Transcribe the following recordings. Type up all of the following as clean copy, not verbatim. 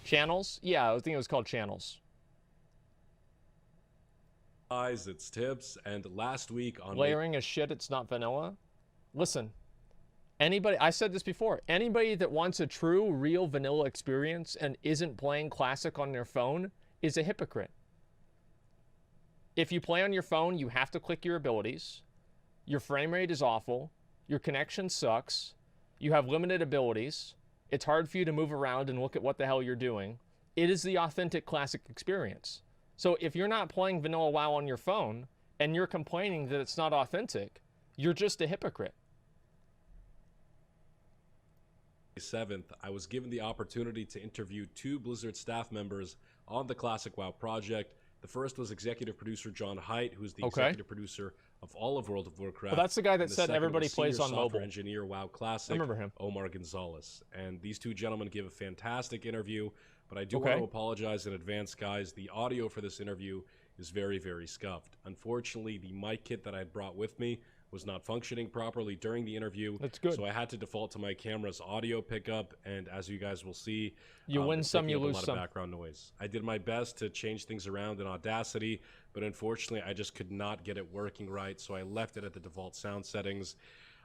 Channels? Yeah, I think it was called Channels. Guys, it's Tips, and last week on Layering is shit, it's not vanilla. Listen, anybody, I said this before, anybody that wants a true, real vanilla experience and isn't playing Classic on their phone is a hypocrite. If you play on your phone, you have to click your abilities. Your frame rate is awful. Your connection sucks. You have limited abilities. It's hard for you to move around and look at what the hell you're doing. It is the authentic Classic experience. So if you're not playing vanilla WoW on your phone and you're complaining that it's not authentic, you're just a hypocrite. 7th, I was given the opportunity to interview 2 Blizzard staff members on the Classic WoW project. The first was executive producer John Hight, who's the executive producer of all of World of Warcraft. Well, that's the guy that said everybody plays on software mobile. Engineer WoW Classic, I remember him. Omar Gonzalez. And these 2 gentlemen gave a fantastic interview, but I do want to apologize in advance, guys. The audio for this interview is very, very scuffed. Unfortunately, the mic kit that I brought with me was not functioning properly during the interview. That's good. So I had to default to my camera's audio pickup, and as you guys will see, you win some, you lose a lot some. of background noise. I did my best to change things around in Audacity, but unfortunately, I just could not get it working right, so I left it at the default sound settings.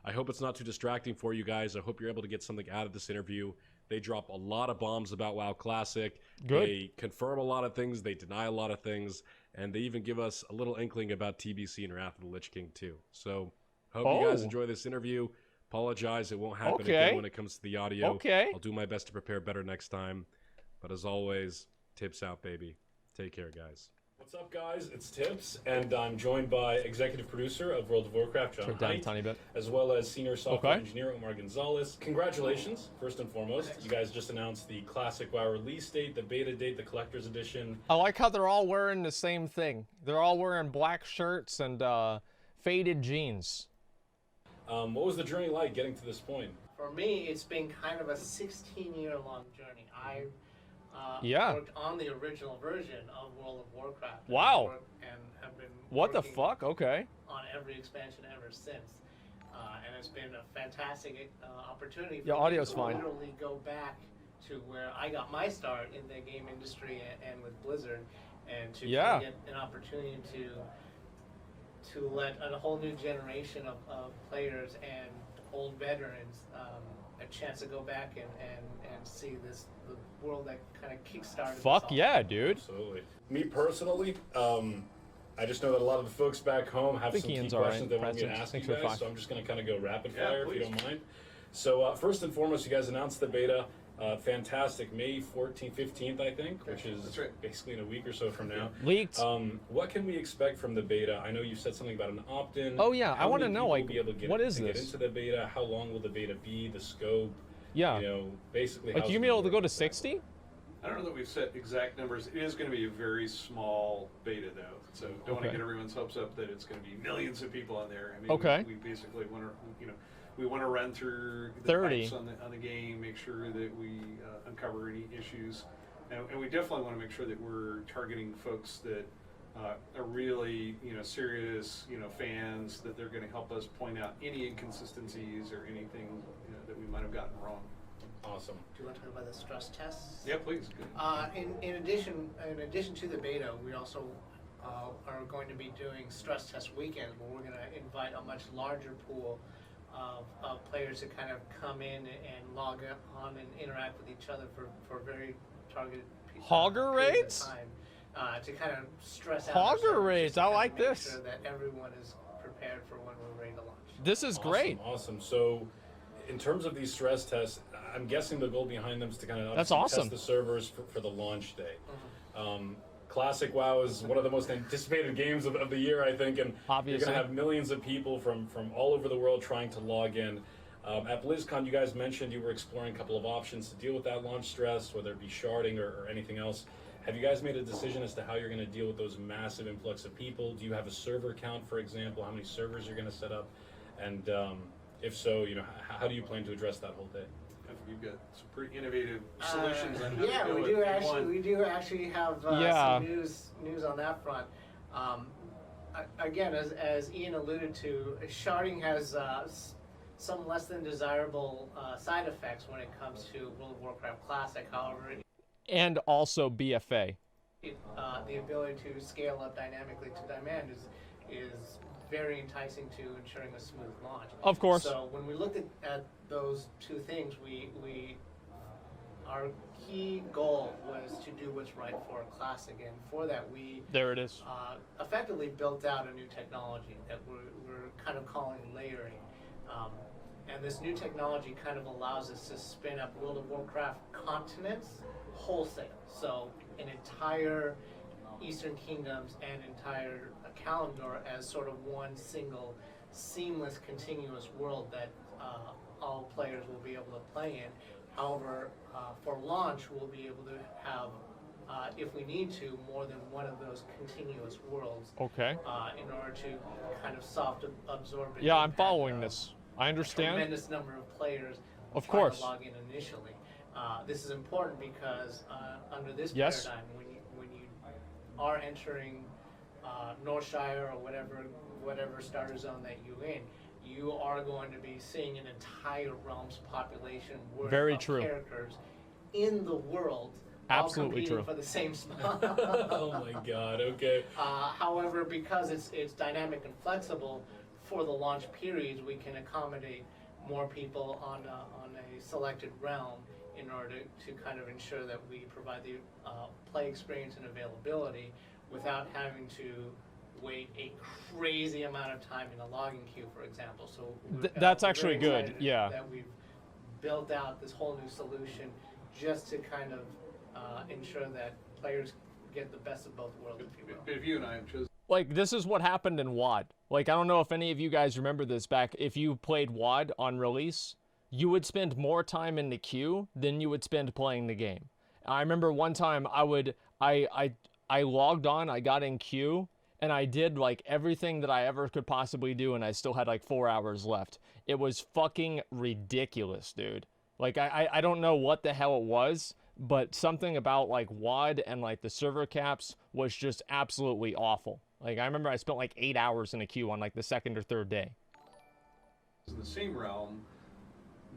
I hope it's not too distracting for you guys. I hope you're able to get something out of this interview. They drop a lot of bombs about WoW Classic. Good. They confirm a lot of things. They deny a lot of things. And they even give us a little inkling about TBC and Wrath of the Lich King, too. So, hope you guys enjoy this interview. Apologize, it won't happen again when it comes to the audio. I'll do my best to prepare better next time. But as always, Tips out, baby. Take care, guys. What's up, guys? It's Tips, and I'm joined by executive producer of World of Warcraft, John Hight, as well as senior software engineer, Omar Gonzalez. Congratulations, first and foremost. You guys just announced the Classic WoW release date, the beta date, the collector's edition. I like how they're all wearing the same thing. They're all wearing black shirts and faded jeans. What was the journey like getting to this point? For me, it's been kind of a 16-year-long journey. I worked on the original version of World of Warcraft. Wow. And have been what the fuck? Okay. On every expansion ever since. And it's been a fantastic opportunity for Your audio's me to fine. literally go back to where I got my start in the game industry and with Blizzard, and to get an opportunity to let a whole new generation of players and old veterans a chance to go back and see the world that kind of kickstarted. Fuck yeah, dude. Absolutely. Me personally, I just know that a lot of the folks back home have some key questions they want me to ask you guys, so I'm just going to kind of go rapid fire if you don't mind. So first and foremost, you guys announced the beta. Fantastic, May 14th, 15th, I think, which is basically in a week or so from now. Leaked. What can we expect from the beta? I know you said something about an opt-in. Oh yeah, I want to know, like, what is get this? into the beta? How long will the beta be? The scope? Yeah. You know, basically. Like, you be able to go to 60? I don't know that we've set exact numbers. It is going to be a very small beta, though. So don't want to get everyone's hopes up that it's going to be millions of people on there. I mean, we basically want to, we want to run through the 30 pipes on the game, make sure that we uncover any issues, and we definitely want to make sure that we're targeting folks that are really, serious, fans, that they're going to help us point out any inconsistencies or anything that we might have gotten wrong. Awesome. Do you want to talk about the stress tests? Yeah, please. In addition to the beta, we also are going to be doing stress test weekends where we're going to invite a much larger pool of players to kind of come in and log on and interact with each other for very targeted Hogger raids? To kind of stress out. Hogger raids, I like this. Make sure that everyone is prepared for when we're ready to launch. This is great. Awesome. So, in terms of these stress tests, I'm guessing the goal behind them is to kind of test the servers for the launch day. Classic WoW is one of the most anticipated games of the year, I think, and you're going to have millions of people from all over the world trying to log in. At BlizzCon, you guys mentioned you were exploring a couple of options to deal with that launch stress, whether it be sharding or anything else. Have you guys made a decision as to how you're going to deal with those massive influx of people? Do you have a server count, for example? How many servers you're going to set up? And if so, how do you plan to address that whole day? We've got some pretty innovative solutions on how yeah, to we do actually have some news on that front. Again, as Ian alluded to, sharding has some less than desirable side effects when it comes to World of Warcraft Classic. However, And also BFA. The ability to scale up dynamically to demand is very enticing to ensuring a smooth launch. Of course. So when we looked at those two things, our key goal was to do what's right for Classic, and for that we there it is. Effectively built out a new technology that we're kind of calling layering. And this new technology kind of allows us to spin up World of Warcraft continents wholesale. So an entire Eastern Kingdoms and entire Kalimdor as sort of one single seamless continuous world that all players will be able to play in. However, for launch we'll be able to have, if we need to, more than one of those continuous worlds. Okay. In order to kind of soft absorb it. Yeah, I'm following this. I understand. A tremendous number of players of course to log in initially. This is important because under this paradigm, when you are entering Northshire or whatever starter zone that you're in, you are going to be seeing an entire realm's population worth of characters in the world. Absolutely true. For the same spot. Oh my God. Okay. However, because it's dynamic and flexible, for the launch periods, we can accommodate more people on a selected realm in order to kind of ensure that we provide the play experience and availability without having to wait a crazy amount of time in a logging queue, for example. So that's actually good. Yeah. That we've built out this whole new solution just to kind of ensure that players get the best of both worlds, if you will. If you and I have chosen. Like, this is what happened in WoD. Like, I don't know if any of you guys remember this back. If you played WoD on release, you would spend more time in the queue than you would spend playing the game. I remember one time I logged on, I got in queue, and I did like everything that I ever could possibly do, and I still had like 4 hours left. It was fucking ridiculous, dude. Like, I don't know what the hell it was, but something about like WoD and like the server caps was just absolutely awful. Like, I remember I spent like 8 hours in a queue on like the second or third day. In the same realm,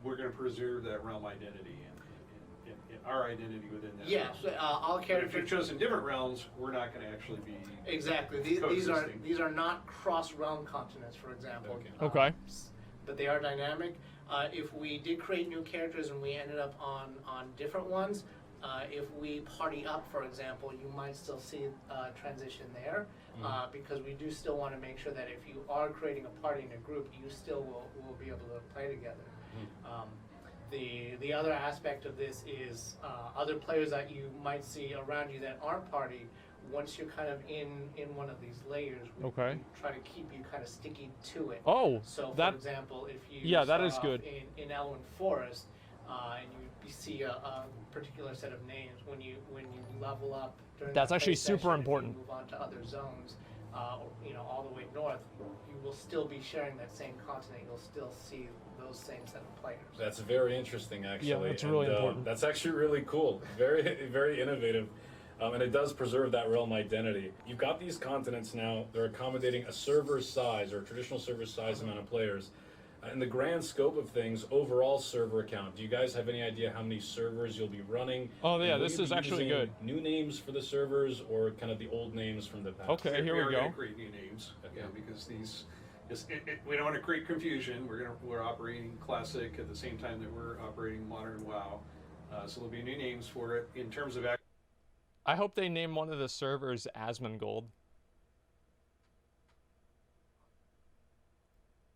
we're going to preserve that realm identity and our identity within that. Yeah, so, all characters. But if you've chosen different realms, we're not going to actually be exactly. These are not cross-realm continents, for example. Okay. But they are dynamic. If we did create new characters and we ended up on different ones, if we party up, for example, you might still see transition there, because we do still want to make sure that if you are creating a party in a group, you still will be able to play together. The other aspect of this is other players that you might see around you that aren't party. Once you're kind of in one of these layers, we try to keep you kind of sticky to it. Oh, so for example, if you that is good. In Elwyn Forest, and you see a particular set of names, when you level up during that's that actually session, super important. If you move on to other zones, all the way north, you will still be sharing that same continent. You'll still see those same set of players. That's very interesting, actually. Yeah, that's really important. That's actually really cool. Very, very innovative. And it does preserve that realm identity. You've got these continents now. They're accommodating a server size or a traditional server size amount of players. In the grand scope of things, overall server count, do you guys have any idea how many servers you'll be running? Oh yeah, this is actually good. New names for the servers or kind of the old names from the past? Okay, here we go. We're going to create new names, because these, we don't want to create confusion. We're operating Classic at the same time that we're operating Modern WoW, so there'll be new names for it in terms of. I hope they name one of the servers Asmongold.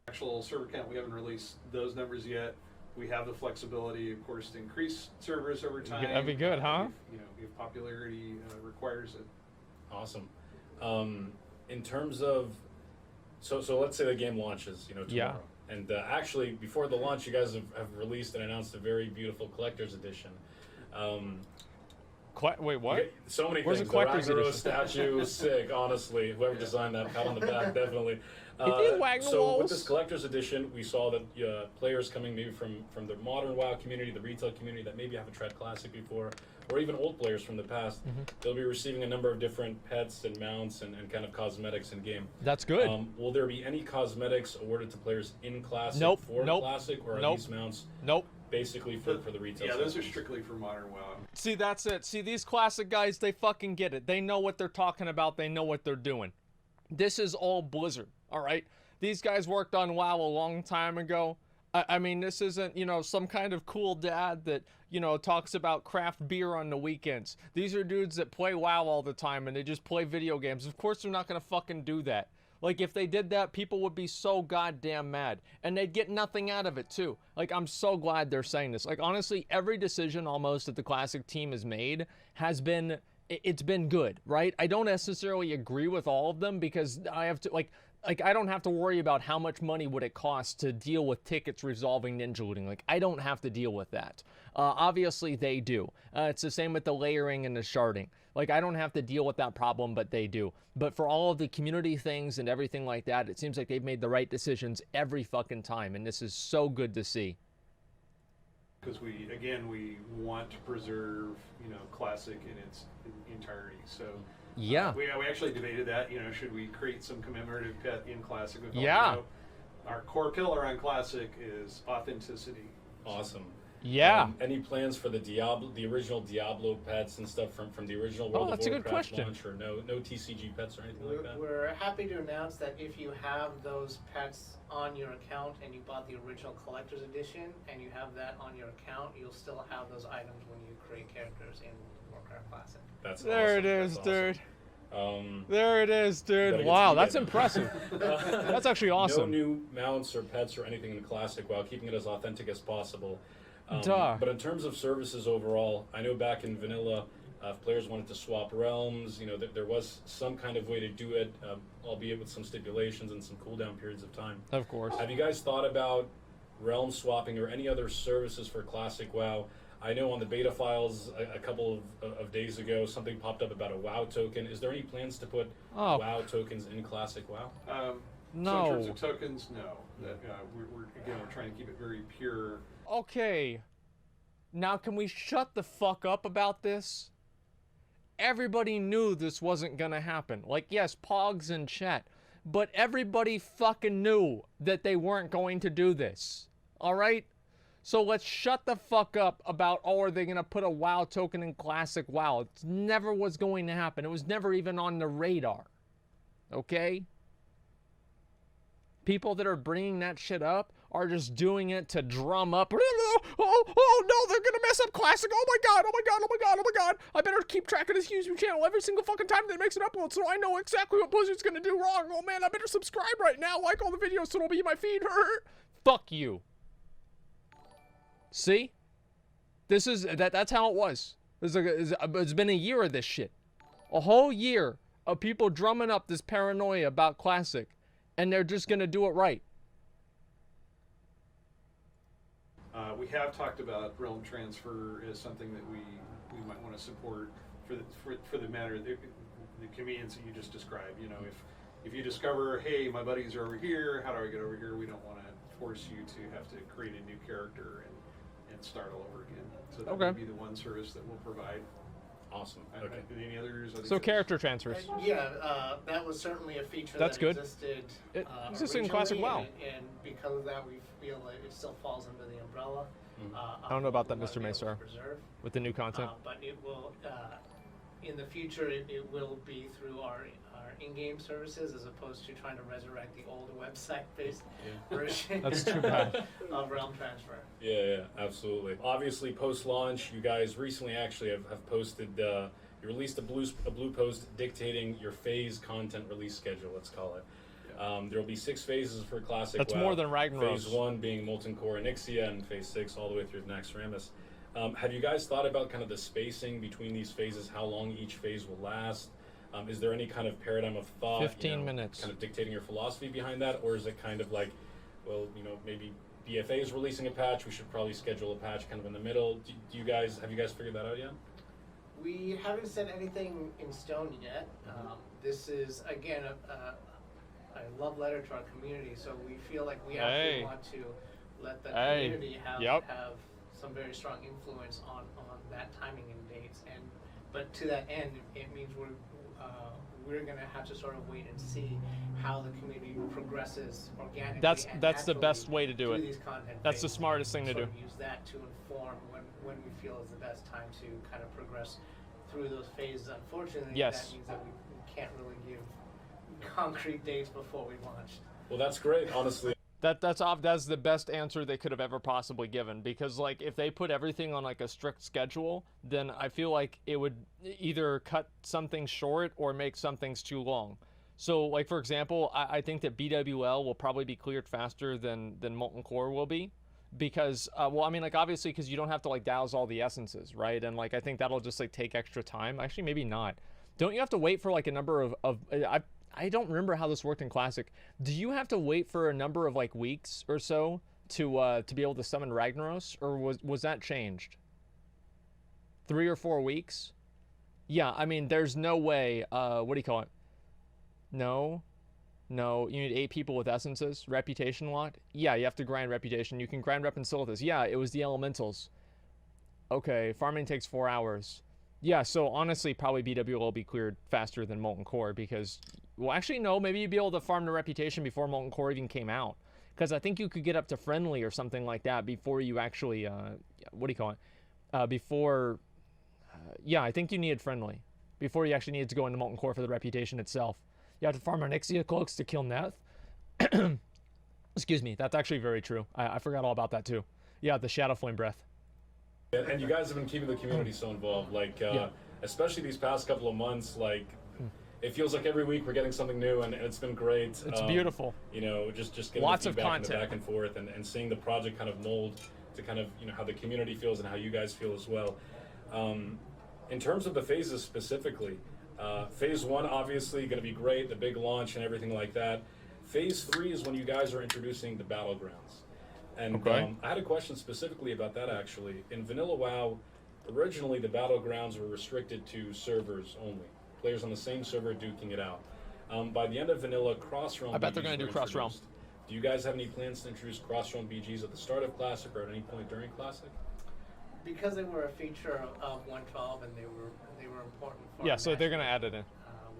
Actual server count, we haven't released those numbers yet. We have the flexibility, of course, to increase servers over time. That'd be good, huh? If popularity requires it. Awesome. In terms of, so let's say the game launches, tomorrow. Yeah. And actually, before the launch, you guys have released and announced a very beautiful collector's edition. Wait, what? So many Where's things. The collector's Ragnaros edition? statue was sick, honestly. Whoever designed that, pat on the back, definitely. So with this collector's edition, we saw that players coming maybe from the modern WoW community, the retail community that maybe haven't tried Classic before, or even old players from the past, they'll be receiving a number of different pets and mounts and kind of cosmetics in game. That's good. Will there be any cosmetics awarded to players in Classic Nope. for Classic, or are these mounts? Nope. basically for the retail. Yeah, sessions. those are strictly for Modern WoW. See, that's it. See, these classic guys, they fucking get it. They know what they're talking about. They know what they're doing. This is all Blizzard, all right? These guys worked on WoW a long time ago. I mean, this isn't, you know, some kind of cool dad that, you know, talks about craft beer on the weekends. These are dudes that play WoW all the time and they just play video games. Of course they're not going to fucking do that. Like, if they did that, people would be so goddamn mad. And they'd get nothing out of it, too. Like, I'm so glad they're saying this. Like, honestly, every decision almost that the Classic team has made has been, it's been good, right? I don't necessarily agree with all of them because I have to, like I don't have to worry about how much money would it cost to deal with tickets resolving ninja looting. Like, I don't have to deal with that. Obviously, they do. It's the same with the layering and the sharding. Like, I don't have to deal with that problem, but they do. But for all of the community things and everything like that, it seems like they've made the right decisions every fucking time, and this is so good to see. Because we want to preserve, you know, Classic in its entirety. So yeah, we actually debated that. You know, should we create some commemorative pet in Classic? Yeah. You know, our core pillar on Classic is authenticity. Awesome. Yeah. Any plans for the original Diablo pets and stuff from the original World of that's a good Warcraft question. launch, or no TCG pets or anything like that? We're happy to announce that if you have those pets on your account and you bought the original collector's edition and you have that on your account, you'll still have those items when you create characters in Warcraft Classic. That's there awesome. it is, That's dude. Awesome. There it is, dude. Wow, that's impressive. That's actually awesome. No new mounts or pets or anything in Classic while keeping it as authentic as possible. Duh. But in terms of services overall, I know back in Vanilla, if players wanted to swap realms, you know, there was some kind of way to do it, albeit with some stipulations and some cooldown periods of time. Of course. Have you guys thought about realm swapping or any other services for Classic WoW? I know on the beta files a couple of days ago, something popped up about a WoW token. Is there any plans to put WoW tokens in Classic WoW? No. So in terms of tokens, no. That, we're trying to keep it very pure. Okay. Now can we shut the fuck up about this? Everybody knew this wasn't gonna happen. Like, yes, Pogs in chat. But everybody fucking knew that they weren't going to do this. Alright? So let's shut the fuck up about, oh, are they gonna put a WoW token in Classic WoW? It never was going to happen. It was never even on the radar. Okay? People that are bringing that shit up are just doing it to drum up. Oh no, they're gonna mess up Classic. Oh my god, oh my god, oh my god, oh my god. I better keep track of this YouTube channel every single fucking time that it makes an upload so I know exactly what Blizzard's gonna do wrong. Oh man, I better subscribe right now, like all the videos so it'll be in my feed. Fuck you. See? This is, that's how it was. It's been a year of this shit. A whole year of people drumming up this paranoia about Classic, and they're just gonna do it right. We have talked about realm transfer as something that we might want to support for the matter the convenience that you just described. You know, if you discover, hey, my buddies are over here, how do I get over here? We don't want to force you to have to create a new character and start all over again. So that would be the one service that we'll provide. Awesome. Okay. Any others? So character transfers. Yeah, that was certainly a feature that existed. It existed in Classic WoW. And because of that, we feel that it still falls under the umbrella. I don't know about that, Mr. Maystar, with the new content. But it will, in the future, it will be through our in-game services as opposed to trying to resurrect the old website-based version. That's too bad. Of realm transfer. Yeah, absolutely. Obviously, post-launch, you guys recently actually have posted, you released a blue post dictating your phase content release schedule, let's call it. There will be 6 phases for Classic That's WoW. more than Ragnaros. Phase 1 being Molten Core and Ixia, and Phase 6 all the way through Naxxramas. Have you guys thought about kind of the spacing between these phases, how long each phase will last? Is there any kind of paradigm of thought, 15 minutes, kind of dictating your philosophy behind that, or is it kind of like, well, you know, maybe BFA is releasing a patch, we should probably schedule a patch kind of in the middle? Have you guys figured that out yet? We haven't set anything in stone yet. This is again a love letter to our community, so we feel like we actually want to let the community have some very strong influence on that timing and dates. But to that end, it means we're going to have to sort of wait and see how the community progresses organically. That's the best way to do it. These content that's the smartest thing to do. Use that to inform when we feel is the best time to kind of progress through those phases. Unfortunately, yes. that means that we can't really give concrete dates before we launch. Well, that's great, honestly. That's the best answer they could have ever possibly given, because like if they put everything on like a strict schedule, then I feel like it would either cut some things short or make some things too long. So like for example, I think that BWL will probably be cleared faster than Molten Core will be, because well, I mean, like obviously because you don't have to like douse all the essences, right? And like I think that'll just like take extra time. Actually, maybe not. Don't you have to wait for like a number of I don't remember how this worked in Classic. Do you have to wait for a number of like weeks or so to be able to summon Ragnaros, or was that changed? 3 or 4 weeks? Yeah, I mean, there's no way. What do you call it? No, you need 8 people with essences. Reputation lot. Yeah, you have to grind reputation. You can grind rep and Silithus. Yeah, it was the elementals. Okay, farming takes 4 hours. Yeah, so honestly, probably BWL will be cleared faster than Molten Core because, well, actually, no, maybe you'd be able to farm the reputation before Molten Core even came out. Because I think you could get up to friendly or something like that before you actually, what do you call it? Yeah, I think you needed friendly before you actually needed to go into Molten Core for the reputation itself. You have to farm Onyxia cloaks to kill Neth. Excuse me, that's actually very true. I forgot all about that too. Yeah, the Shadow Flame Breath. And you guys have been keeping the community so involved, like, especially these past couple of months, like, it feels like every week we're getting something new, and it's been great. It's beautiful. You know, just getting lots the of feedback content and the back and forth, and seeing the project kind of mold to kind of, you know, how the community feels and how you guys feel as well. In terms of the phases specifically, phase 1 obviously going to be great, the big launch and everything like that. Phase 3 is when you guys are introducing the battlegrounds. And okay. I had a question specifically about that, actually. In Vanilla WoW, originally the battlegrounds were restricted to servers only. Players on the same server duking it out. By the end of Vanilla, cross-realm I bet they're going to do cross-realm. Do you guys have any plans to introduce cross-realm BGs at the start of Classic or at any point during Classic? Because they were a feature of 112 and they were important for yeah, so they're going to add it in.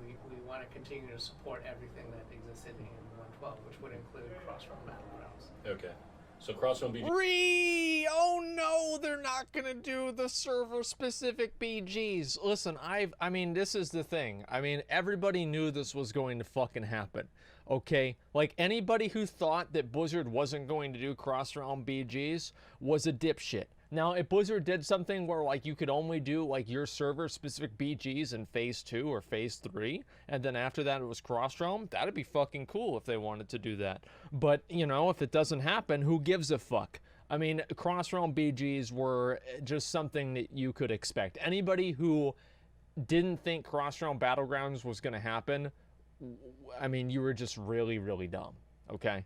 We want to continue to support everything that existed in 112, which would include cross-realm battlegrounds. Okay. So cross-realm BG. Oh no, they're not gonna do the server-specific BGs. Listen, I mean, this is the thing. I mean, everybody knew this was going to fucking happen. Okay, like anybody who thought that Blizzard wasn't going to do cross-realm BGs was a dipshit. Now, if Blizzard did something where like you could only do like your server-specific BGs in phase 2 or phase 3, and then after that it was cross-realm, that'd be fucking cool if they wanted to do that. But, you know, if it doesn't happen, who gives a fuck? I mean, cross-realm BGs were just something that you could expect. Anybody who didn't think cross-realm battlegrounds was going to happen, I mean, you were just really, really dumb, okay?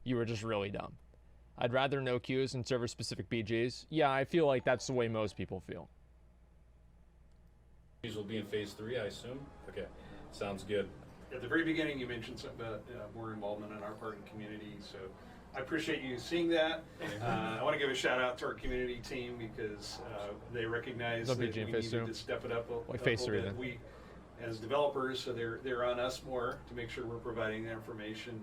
You were just really dumb. I'd rather no queues and server-specific BGs. Yeah, I feel like that's the way most people feel. These will be in phase 3, I assume? Okay, sounds good. At the very beginning, you mentioned something about more involvement on our part in community, so I appreciate you seeing that. I want to give a shout out to our community team because they recognize that we needed to step it up a phase 3 bit. We, as developers, so they're on us more to make sure we're providing the information.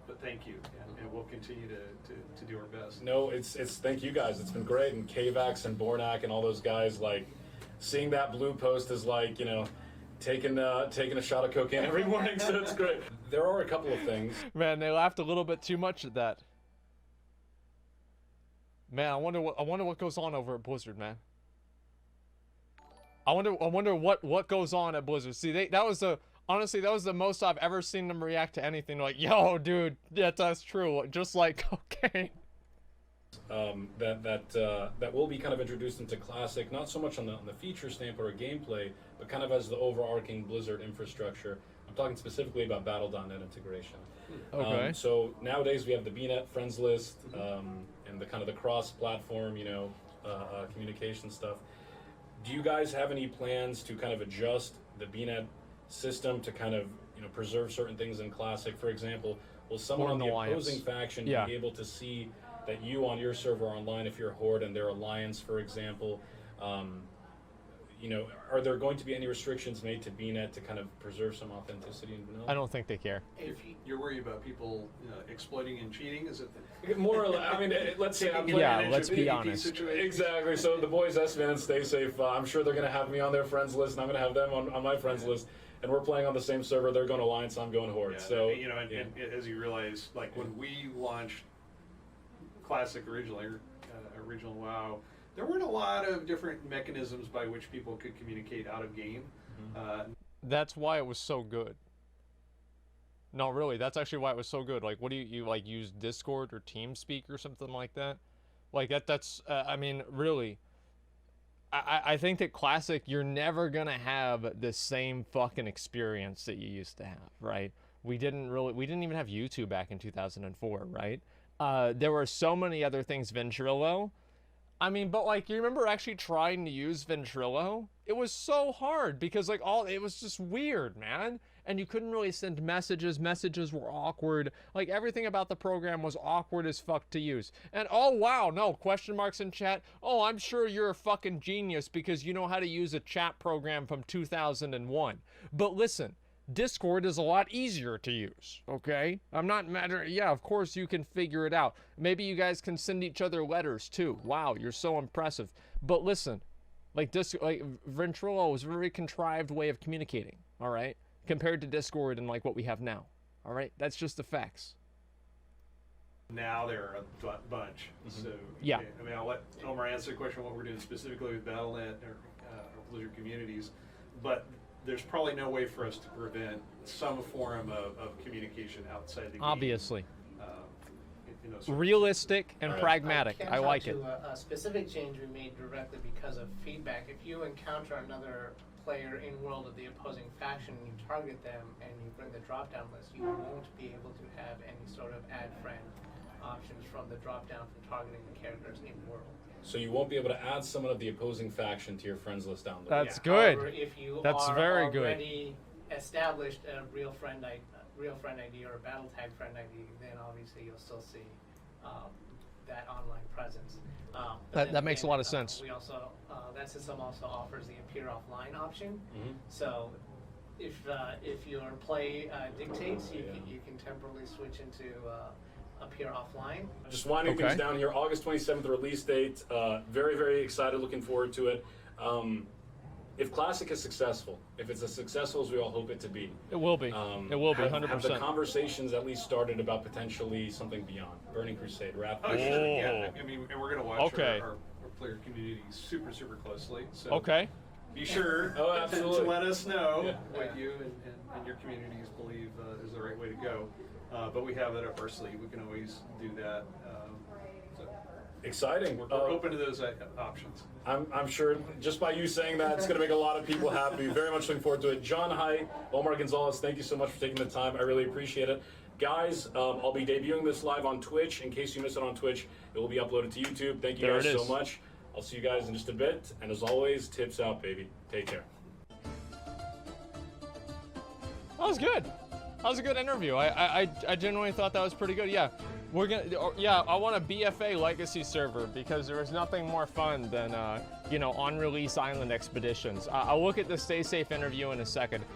But thank you, and we'll continue to do our best. No, it's thank you guys. It's been great, and Kavax and Bornak and all those guys, like seeing that blue post is like, you know, taking a shot of cocaine every morning. So it's great. There are a couple of things. Man, they laughed a little bit too much at that. Man, I wonder what goes on over at Blizzard, man. I wonder what goes on at Blizzard. See, honestly, that was the most I've ever seen them react to anything. Like, yo, dude, that's true. Just like cocaine. That will be kind of introduced into Classic, not so much on the feature standpoint or gameplay, but kind of as the overarching Blizzard infrastructure. I'm talking specifically about Battle.net integration. Okay. So nowadays we have the BNet friends list and the kind of the cross-platform, you know, communication stuff. Do you guys have any plans to kind of adjust the BNet system to kind of, you know, preserve certain things in Classic? For example, will someone on the opposing faction be able to see that you on your server are online if you're a Horde and their alliance, for example? you know, are there going to be any restrictions made to BNet to kind of preserve some authenticity in vanilla? I don't think they care. You're worried about people exploiting and cheating? Is it more or less? I mean, let's say I'm playing yeah, let's be honest. Exactly. So the boys, S-Man and Stay Safe, I'm sure they're going to have me on their friends list, and I'm going to have them on my friends list. And we're playing on the same server. They're going Alliance, I'm going Horde. Yeah, so you know, and as you realize, like when we launched Classic originally, original WoW, there weren't a lot of different mechanisms by which people could communicate out of game. That's why it was so good. No, really, that's actually why it was so good. Like, what do you like use Discord or TeamSpeak or something like that? Like that's I mean, really. I think that Classic, you're never gonna have the same fucking experience that you used to have, right? We didn't even have YouTube back in 2004, right? There were so many other things. Ventrilo, I mean, but like, you remember actually trying to use Ventrilo? It was so hard because like it was just weird, man. And you couldn't really send messages. Messages were awkward. Like everything about the program was awkward as fuck to use. And oh wow, no, question marks in chat. Oh, I'm sure you're a fucking genius because you know how to use a chat program from 2001. But listen, Discord is a lot easier to use, okay? I'm not matter. Yeah, of course you can figure it out. Maybe you guys can send each other letters too. Wow, you're so impressive. But listen, like Ventrilo was a very contrived way of communicating, all right? Compared to Discord and like what we have now, all right? That's just the facts. Now there are a bunch. So yeah, I mean, I'll let Omar answer the question what we're doing specifically with Battle.net or Blizzard communities, but there's probably no way for us to prevent some form of communication outside the game. Obviously. You know, realistic and pragmatic. I like it. A specific change we made directly because of feedback. If you encounter another player in world of the opposing faction and you target them and you bring the drop-down list, you won't be able to have any sort of add friend options from the drop-down from targeting the characters in world. So you won't be able to add someone of the opposing faction to your friends list down the road. That's good. However, if you That's are very good. already established a real friend ID or a battle tag friend ID, then obviously you'll still see that online presence. That makes a lot of sense. We also that system also offers the appear offline option. So if your play dictates, you can temporarily switch into appear offline. Just winding things down here, August 27th release date. Very, very excited, looking forward to it. If Classic is successful, if it's as successful as we all hope it to be. It will be. It will be, 100%. Have the conversations at least started about potentially something beyond? Burning Crusade, Wrath. Oh, sure, yeah. I mean, and we're going to watch our player community super, super closely. So be sure to let us know what you and your communities believe is the right way to go. But we have it up our sleeve. We can always do that. Exciting. We're open to those options. I'm sure just by you saying that, it's going to make a lot of people happy. Very much looking forward to it. John Hight, Omar Gonzalez, thank you so much for taking the time. I really appreciate it. Guys, I'll be debuting this live on Twitch. In case you miss it on Twitch, it will be uploaded to YouTube. Thank you guys so much. I'll see you guys in just a bit. And as always, tips out, baby. Take care. That was good. That was a good interview. I genuinely thought that was pretty good. Yeah. We're gonna, I want a BFA legacy server because there is nothing more fun than, on-release island expeditions. I'll look at the Stay Safe interview in a second.